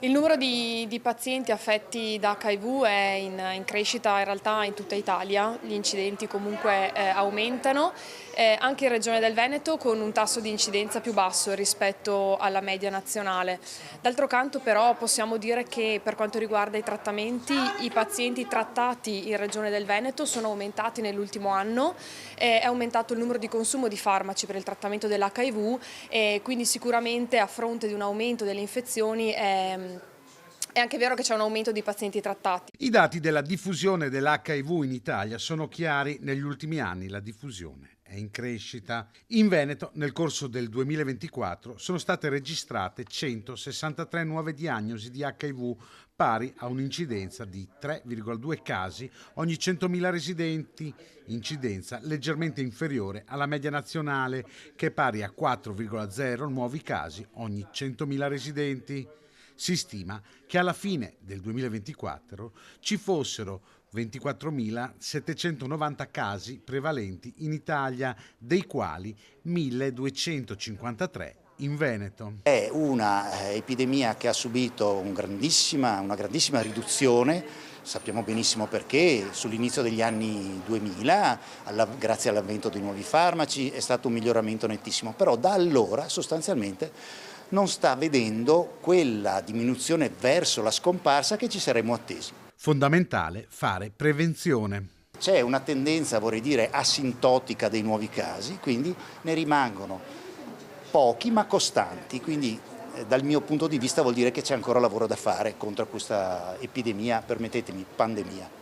Il numero di pazienti affetti da HIV è in crescita in realtà in tutta Italia, gli incidenti comunque aumentano, anche in Regione del Veneto con un tasso di incidenza più basso rispetto alla media nazionale. D'altro canto però possiamo dire che per quanto riguarda i trattamenti, i pazienti trattati in Regione del Veneto sono aumentati nell'ultimo anno, è aumentato il numero di consumo di farmaci per il trattamento dell'HIV e quindi sicuramente a fronte di un aumento delle infezioni è anche vero che c'è un aumento di pazienti trattati. I dati della diffusione dell'HIV in Italia sono chiari: negli ultimi anni la diffusione è in crescita. In Veneto, nel corso del 2024, sono state registrate 163 nuove diagnosi di HIV, pari a un'incidenza di 3,2 casi ogni 100.000 residenti, incidenza leggermente inferiore alla media nazionale, che è pari a 4,0 nuovi casi ogni 100.000 residenti. Si stima che alla fine del 2024 ci fossero 24.790 casi prevalenti in Italia, dei quali 1.253 in Veneto. È una epidemia che ha subito una grandissima riduzione. Sappiamo benissimo perché sull'inizio degli anni 2000, grazie all'avvento dei nuovi farmaci, è stato un miglioramento nettissimo, però da allora sostanzialmente non sta vedendo quella diminuzione verso la scomparsa che ci saremmo attesi. Fondamentale fare prevenzione. C'è una tendenza, vorrei dire, asintotica dei nuovi casi, quindi ne rimangono pochi ma costanti, quindi dal mio punto di vista vuol dire che c'è ancora lavoro da fare contro questa epidemia, permettetemi, pandemia.